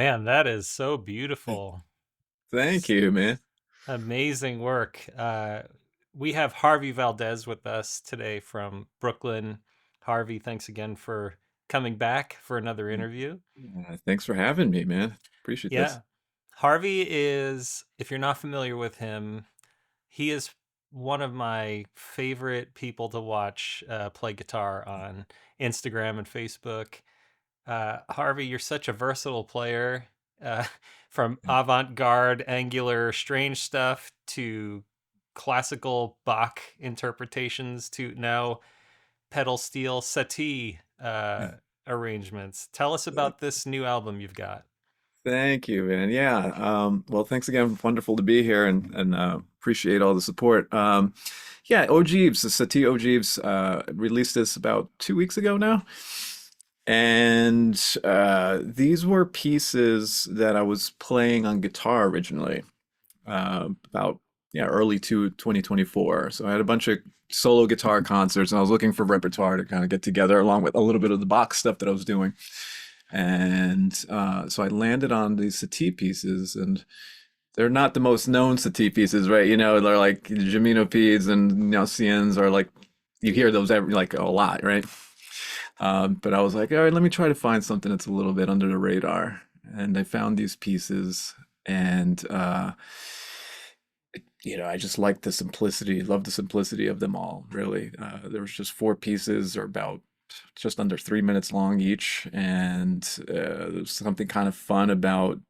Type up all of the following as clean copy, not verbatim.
Man, that is so beautiful. Thank S- you, man. Amazing work. We have Harvey Valdes with us today from Brooklyn. Harvey, thanks again for coming back for another interview. Thanks for having me, man. Appreciate this. Yeah. Harvey is, if you're not familiar with him, he is one of my favorite people to watch play guitar on Instagram and Facebook. Harvey, you're such a versatile player, uh, from avant-garde, angular, strange stuff to classical Bach interpretations to now pedal steel Satie arrangements. Tell us about this new album you've got. Thank you, man. Yeah. Well, thanks again. Wonderful to be here and appreciate all the support. Yeah, Ogives, the Satie Ogives, released this about 2 weeks ago now. And these were pieces that I was playing on guitar originally, about early to 2024. So I had a bunch of solo guitar concerts, and I was looking for repertoire to kind of get together, along with a little bit of the box stuff that I was doing. And so I landed on these Satie pieces, and they're not the most known Satie pieces, right? They're like Jiminopedes and Gaussians are like you hear those like a lot, right? But I was like, all right, let me try to find something that's a little bit under the radar. And I found these pieces, and I just like the simplicity, love the simplicity of them all, really. There was just four pieces, or about just under 3 minutes long each, and there's something kind of fun about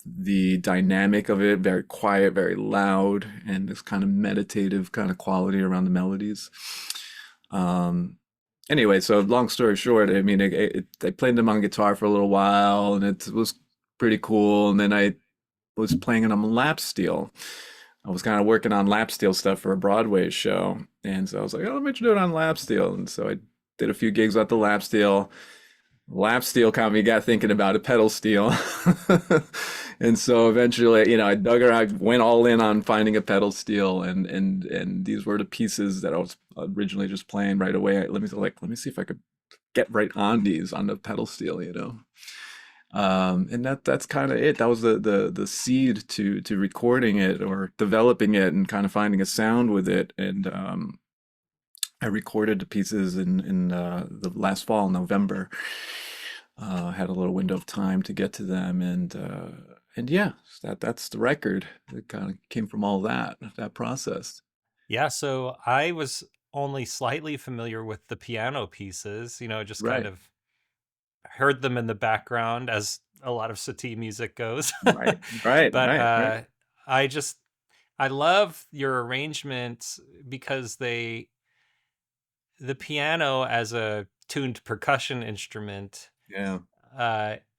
the dynamic of it, very quiet, very loud, and this kind of meditative kind of quality around the melodies. Um, anyway, so long story short, I mean, I played them on guitar for a little while, and it was pretty cool. And then I was playing it on lap steel. I was kind of working on lap steel stuff for a Broadway show, and so I was like, "Oh, let me do it on lap steel." And so I did a few gigs at the lap steel. Lap steel kind of got thinking about a pedal steel, and so eventually, I dug her. I went all in on finding a pedal steel, and these were the pieces that I was originally just playing right away. Let me see if I could get right on these on the pedal steel. And that's kind of it. That was the seed to recording it or developing it and kind of finding a sound with it. And I recorded the pieces in the last fall, November. Had a little window of time to get to them, and yeah, that's the record. It kind of came from all that process. Yeah, so I was only slightly familiar with the piano pieces, just kind Right, of heard them in the background as a lot of Satie music goes. right, right, But right, right. I just I love your arrangements because the piano as a tuned percussion instrument, Yeah,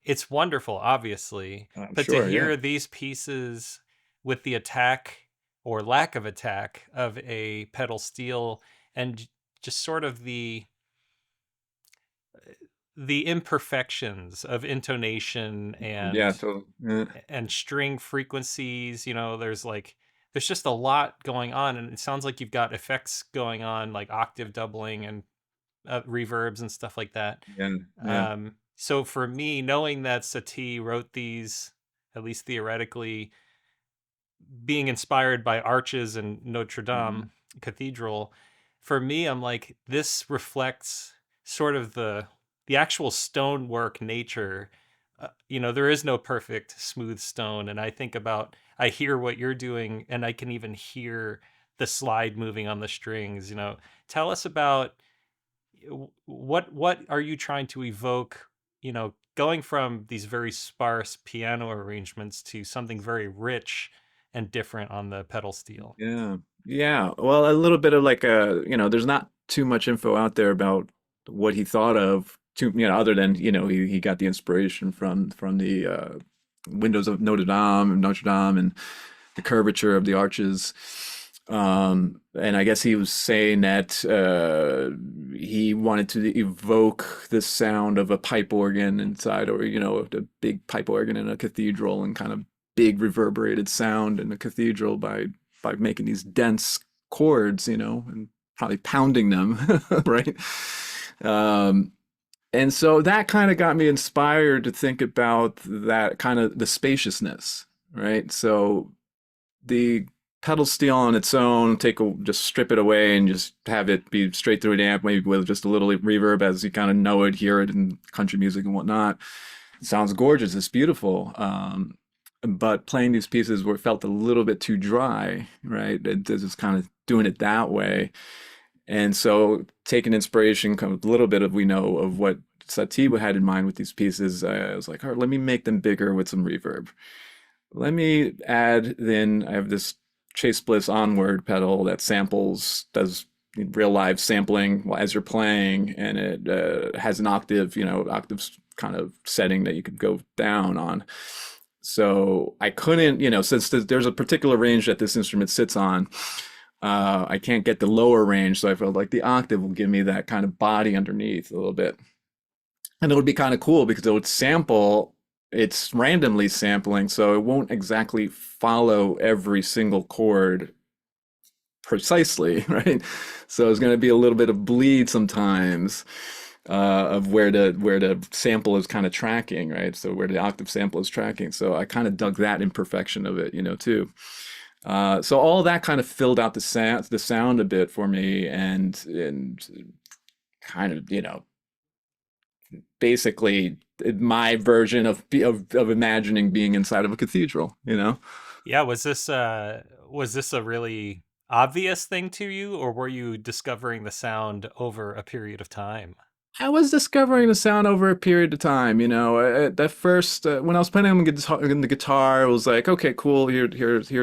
it's wonderful, obviously, I'm but to sure. Yeah, hear these pieces with the attack or lack of attack of a pedal steel and just sort of the imperfections of intonation yeah. and So string frequencies, there's just a lot going on, and it sounds like you've got effects going on like octave doubling and reverbs and stuff like that. yeah, yeah. So for me, knowing that Satie wrote these, at least theoretically, being inspired by arches and Notre Mhm. Dame Cathedral, for me, I'm like, this reflects sort of the actual stonework nature. There is no perfect smooth stone, and I hear what you're doing, and I can even hear the slide moving on the strings. Tell us about what are you trying to evoke, going from these very sparse piano arrangements to something very rich and different on the pedal steel. Yeah. Yeah. Well, a little bit of like there's not too much info out there about what he thought of other than, he got the inspiration from the windows of Notre Dame and the curvature of the arches. And I guess he was saying that he wanted to evoke the sound of a pipe organ inside, or the big pipe organ in a cathedral, and kind of big reverberated sound in a cathedral by making these dense chords, and probably pounding them, right? Um, And so that kind of got me inspired to think about that kind of the spaciousness, right? So the pedal steel on its own, just strip it away and just have it be straight through an amp, maybe with just a little reverb as you kind of know it, hear it in country music and whatnot. It sounds gorgeous, it's beautiful. But playing these pieces were felt a little bit too dry, right? It just kind of doing it that way. And so taking inspiration, kind of a little bit of we know of what Satie had in mind with these pieces, I was like, all right, let me make them bigger with some reverb. Let me add, then I have this Chase Bliss Onward pedal that does real live sampling as you're playing, and it has an octave, octaves kind of setting that you could go down on. So I couldn't, since there's a particular range that this instrument sits on, I can't get the lower range. So I felt like the octave will give me that kind of body underneath a little bit. And it would be kind of cool because it would sample, it's randomly sampling, so it won't exactly follow every single chord precisely, right? So it's going to be a little bit of bleed sometimes of where the sample is kind of tracking, right? So where the octave sample is tracking. So I kind of dug that imperfection of it, too. So all that kind of filled out the sound a bit for me, and kind of basically my version of imagining being inside of a cathedral. Yeah, was this a really obvious thing to you, or were you discovering the sound over a period of time? I was discovering the sound over a period of time. At first, when I was playing on the guitar, it was like, okay, cool. Here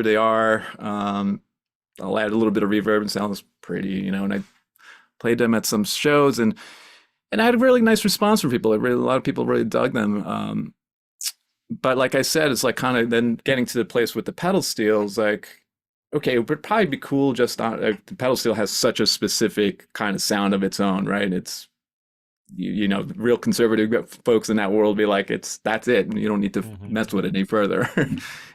they are. I'll add a little bit of reverb and sounds pretty. And I played them at some shows, and I had a really nice response from people. A lot of people really dug them. But like I said, it's like kind of then getting to the place with the pedal steel is like, okay, it would probably be cool just on the pedal steel has such a specific kind of sound of its own, right? It's real conservative folks in that world be like, that's it. You don't need to Hmm. mess with it any further.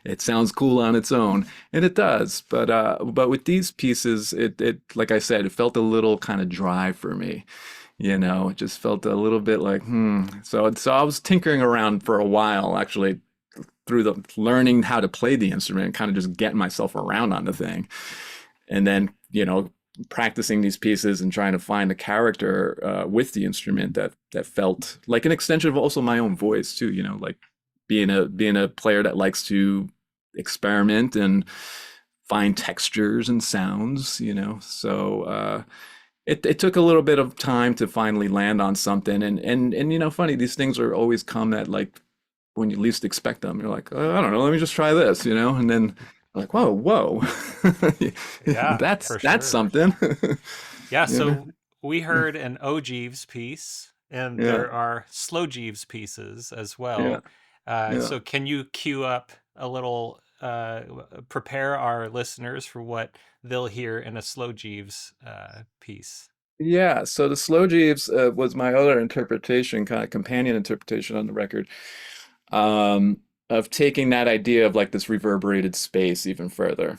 It sounds cool on its own, and it does. But with these pieces, it like I said, it felt a little kind of dry for me. It just felt a little bit like, hmm. So I was tinkering around for a while, actually, through the learning how to play the instrument, kind of just getting myself around on the thing, and then practicing these pieces and trying to find a character with the instrument that felt like an extension of also my own voice too. Like being a player that likes to experiment and find textures and sounds. So it took a little bit of time to finally land on something, and funny, these things are always come at like when you least expect them. You're like, I don't know, let me just try this, and then like, whoa, Yeah, that's for that's sure. something. Yeah, you know? so we heard an Ogives piece, and Yeah, there are Slogives pieces as yeah, well. yeah. So can you cue up a little, prepare our listeners for what they'll hear in a Slogives piece? Yeah, so the Slogives was my other interpretation, kind of companion interpretation on the record, of taking that idea of like this reverberated space even further.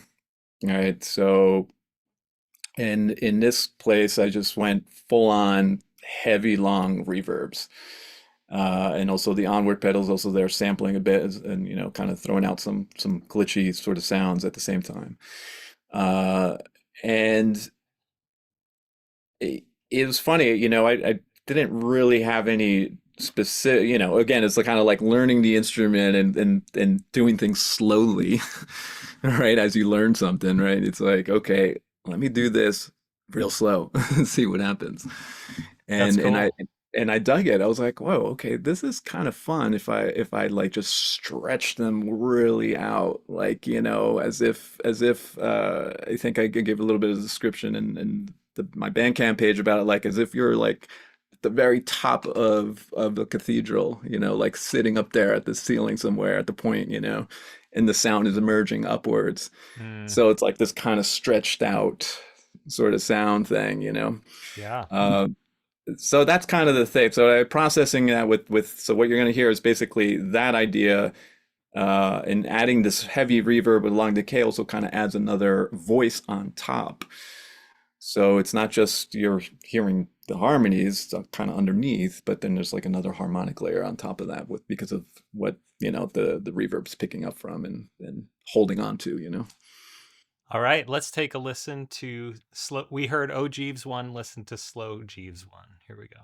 All right, so in this place, I just went full on heavy, long reverbs. And also the onward pedals also there sampling a bit and kind of throwing out some glitchy sort of sounds at the same time. Uh, and it was funny, I didn't really have any specific, again, it's like kind of like learning the instrument and doing things slowly, right? As you learn something, right? It's like, okay, let me do this real slow and see what happens. That's And and I cool. and I dug it. I was like, whoa, okay, this is kind of fun if I like just stretch them really out, like, as if I think I could give a little bit of description and my Bandcamp page about it, like as if you're like at the very top of the cathedral, like sitting up there at the ceiling somewhere at the point, and the sound is emerging upwards. Mm, So it's like this kind of stretched out sort of sound thing. yeah. Uh, so that's kind of the thing. So processing that with so what you're going to hear is basically that idea, and adding this heavy reverb with long decay also kind of adds another voice on top. So it's not just you're hearing the harmonies kind of underneath, but then there's like another harmonic layer on top of that with because of what, the reverb's picking up from and holding on to, All right, let's take a listen to slow. We heard Ogives one. Listen to Slogives one. Here we go.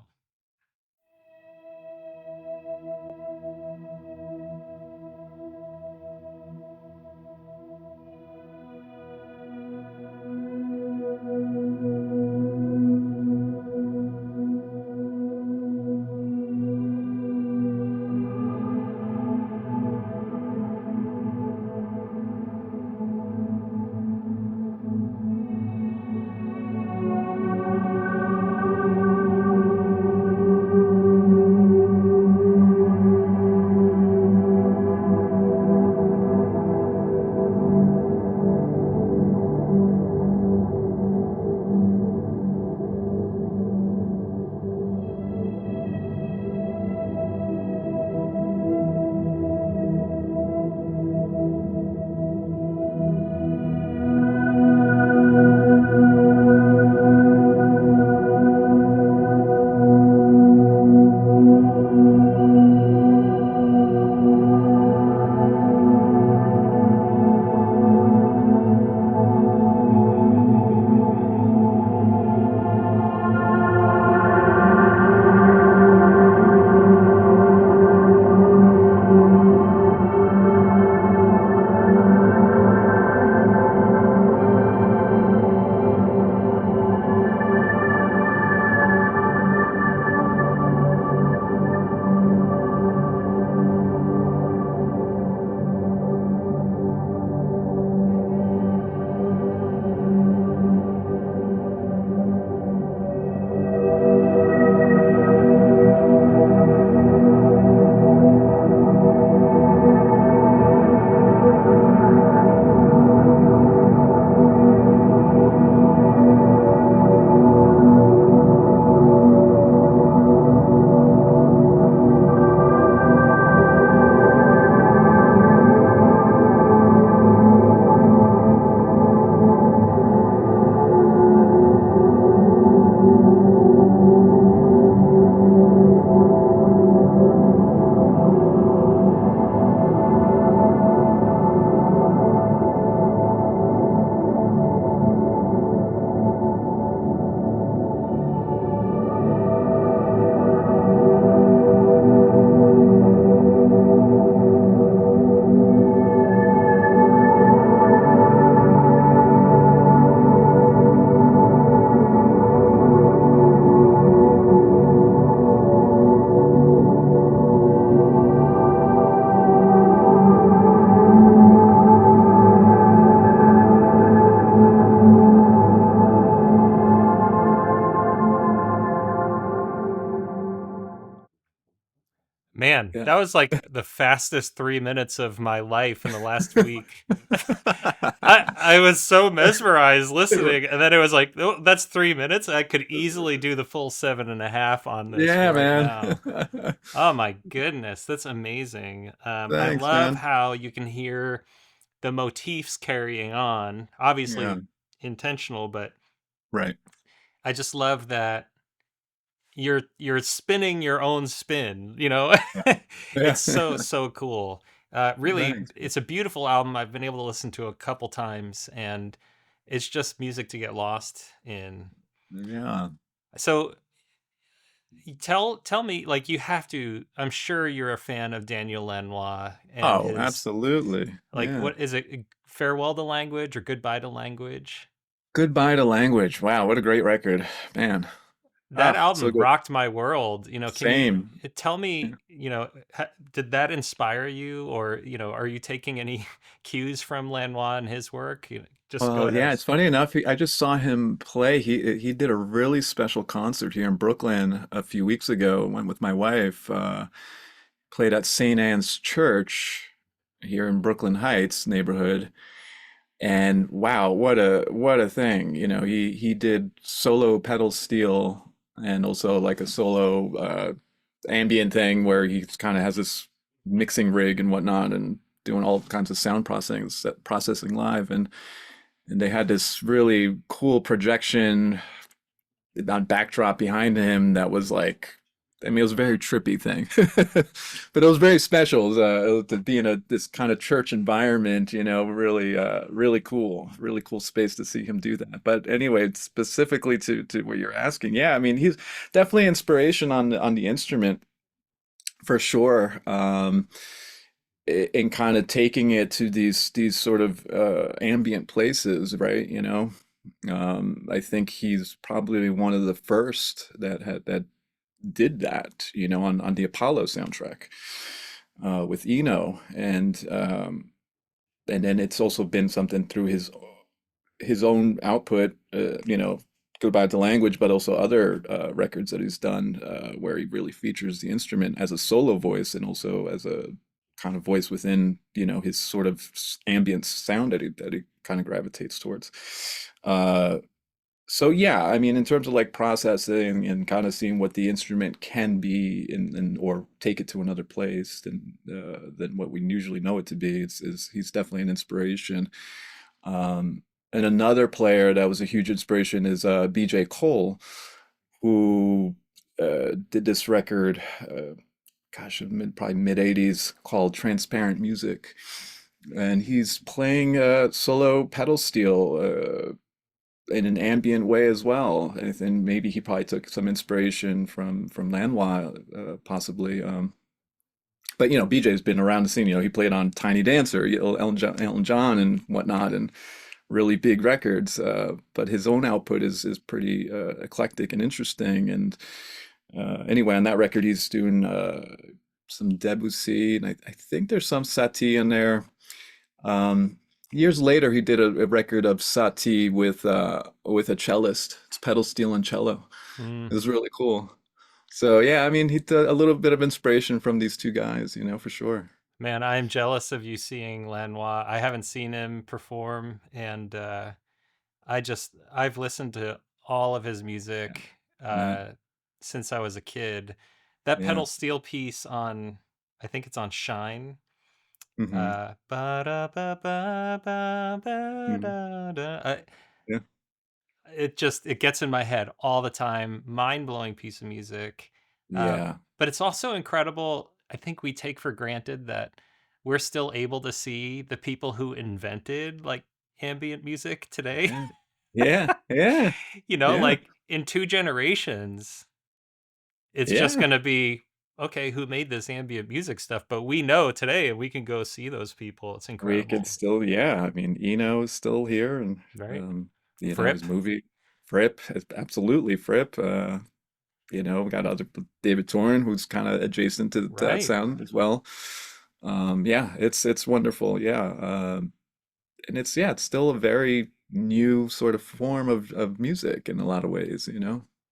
Man, Yeah. that was like the fastest 3 minutes of my life in the last week. I was so mesmerized listening, and then it was like, oh, that's 3 minutes. I could easily do the full 7.5 on this Yeah, right man. now. Oh my goodness, that's amazing. I Thanks, love man. how you can hear the motifs carrying on. Yeah, Obviously intentional, but right. I just love that you're spinning your own spin, you know. Yeah. It's Yeah. so cool. Really, Thanks. it's a beautiful album. I've been able to listen to a couple times, and it's just music to get lost in. Yeah. So tell me, like, you have to. I'm sure you're a fan of Daniel Lanois and Oh, his, absolutely. like, Yeah. what is it, Farewell to Language or Goodbye to Language? Goodbye to Language. Wow, what a great record. Man. That Ah, so album good. rocked my world. Can you Same. tell Yeah. me, did that inspire you, or, are you taking any cues from Lanois and his work? Just go Well, ahead. yeah, it's funny enough. I just saw him play. He did a really special concert here in Brooklyn a few weeks ago. Went with my wife. Played at St. Anne's Church here in Brooklyn Heights neighborhood. And wow, what a thing. He did solo pedal steel and also like a solo ambient thing where he kind of has this mixing rig and whatnot and doing all kinds of sound processing live and they had this really cool projection on backdrop behind him that was like, I mean, it was a very trippy thing, but it was very special. To be in this kind of church environment, really, really cool space to see him do that. But anyway, specifically to what you're asking, yeah, I mean, he's definitely inspiration on the instrument for sure. And kind of taking it to these sort of ambient places, right? I think he's probably one of the first that did that, on the Apollo soundtrack with Eno, and then it's also been something through his own output, Goodbye to Language, but also other records that he's done where he really features the instrument as a solo voice and also as a kind of voice within, his sort of ambient sound that he kind of gravitates towards. Uh, so yeah, I mean, in terms of like processing and kind of seeing what the instrument can be and or take it to another place than what we usually know it to be, is he's definitely an inspiration. And another player that was a huge inspiration is BJ Cole, who did this record, gosh, probably mid '80s, called Transparent Music, and he's playing solo pedal steel in an ambient way as well. And maybe he probably took some inspiration from Lanois, possibly. But BJ's been around the scene. He played on Tiny Dancer, Elton John, and whatnot, and really big records. But his own output is pretty eclectic and interesting. And anyway, on that record, he's doing some Debussy, and I think there's some Satie in there. Um, Years later, he did a record of Satie with a cellist. It's pedal steel and cello. Mm. It was really cool. So yeah, I mean, he took a little bit of inspiration from these two guys, for sure. Man, I'm jealous of you seeing Lanois. I haven't seen him perform, and I've listened to all of his Yeah, music yeah, uh, since I was a kid. That yeah. pedal steel piece on, I think it's on Shine. Hmm. Ba da ba ba ba ba Hmm. da da. Yeah, It gets in my head all the time. Mind blowing piece of music, yeah, but it's also incredible. I think we take for granted that we're still able to see the people who invented like ambient music today. yeah, yeah, yeah, yeah, Like in 2 generations, it's just yeah. going to be okay. Who made this ambient music stuff? But we know today, and we can go see those people. It's We could incredible, still, yeah. I mean, Eno is still here, and right? his Fripp, movie Fripp, absolutely Fripp. We got other David Torn, who's kind of adjacent to that right? sound as well. Yeah, it's wonderful. Yeah, and it's still a very new sort of form of music in a lot of ways.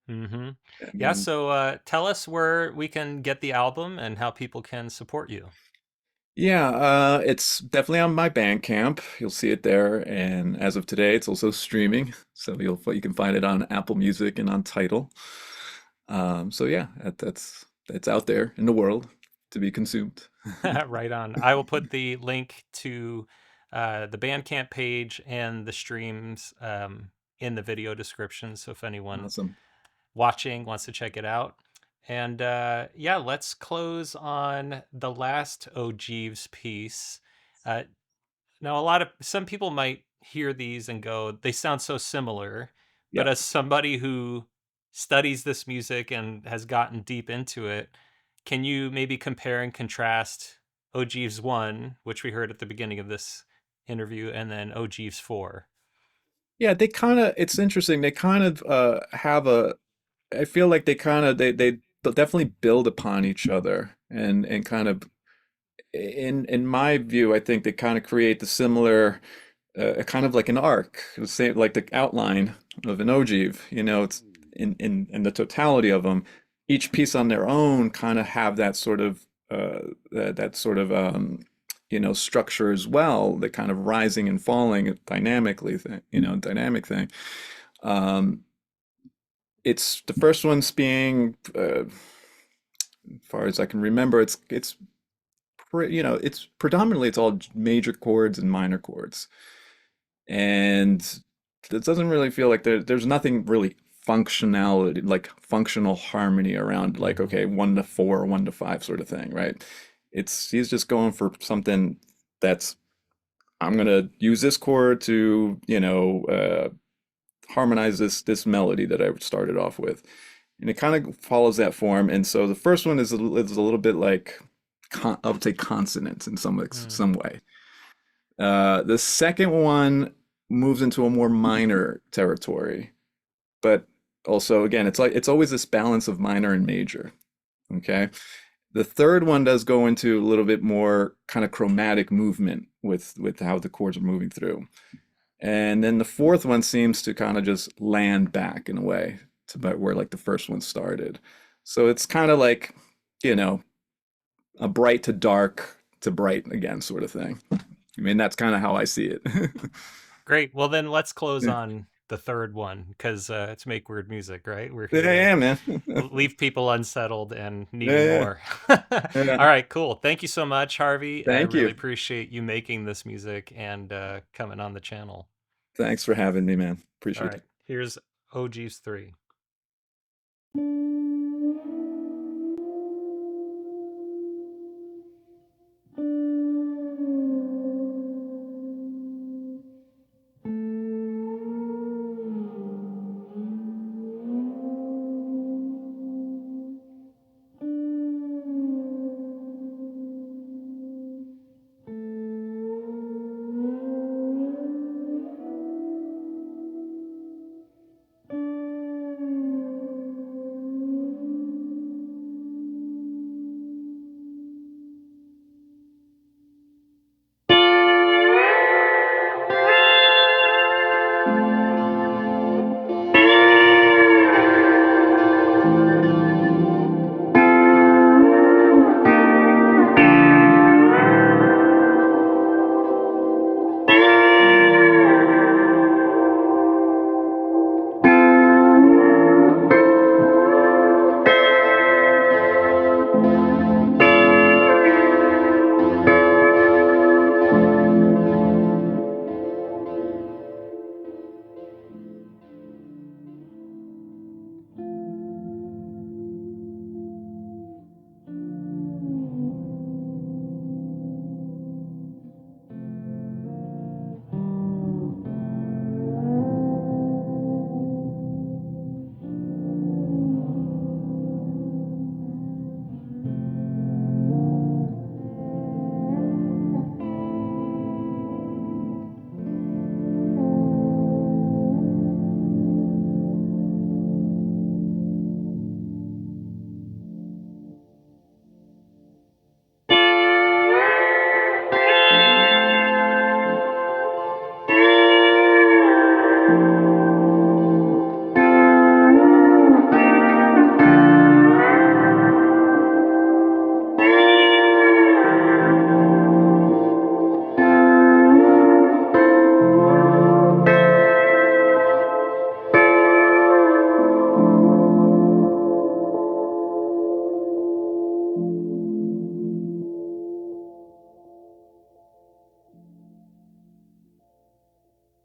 Mm-hmm. I Yeah. mean, So tell us where we can get the album and how people can support you. yeah, it's definitely on my Bandcamp. You'll see it there, and as of today, it's also streaming, so you can find it on Apple Music and on Tidal. So yeah, that's out there in the world to be consumed. Right on. I will put the link to the Bandcamp page and the streams in the video description. So if anyone Awesome. watching wants to check it out. And yeah, let's close on the last Ogives piece. Uh, Now, some people might hear these and go, they sound so similar. But Yeah. as somebody who studies this music and has gotten deep into it, can you maybe compare and contrast Ogives I, which we heard at the beginning of this interview, and then Ogives IV? Yeah, it's interesting. They kind of have I feel like they definitely build upon each other and kind of in my view, I think they kind of create the similar kind of like an arc, the same like the outline of an ogive. It's in the totality of them. Each piece on their own kind of have that sort of that sort of structure as well, the kind of rising and falling dynamic thing. Um, it's the first one's being, as far as I can remember, it's predominantly it's all major chords and minor chords, and it doesn't really feel like there's nothing really functionality, like functional harmony around like, Hmm. okay, 1 to 4, 1 to 5 sort of thing, right? He's just going for something that's, I'm gonna use this chord to, harmonize this melody that I started off with. And it kind of follows that form. And so the first one is a little bit like I would say consonants in Mm. some way. The second one moves into a more minor territory, but also again, it's like it's always this balance of minor and major. Okay. The third one does go into a little bit more kind of chromatic movement with how the chords are moving through. And then the fourth one seems to kind of just land back in a way to about where like the first one started. So it's kind of like, you know, a bright to bright again sort of thing. I mean, that's kind of how I see it. Great. Well, then let's close Yeah, on the third one because it's Make Weird Music, right? We're here to yeah, man. leave people unsettled and needing Yeah, more. yeah. All right, cool. Thank you so much, Harvey. I Thank really you. appreciate you making this music and coming on the channel. Thanks for having me, man. All Appreciate right, it. here's Ogives 3.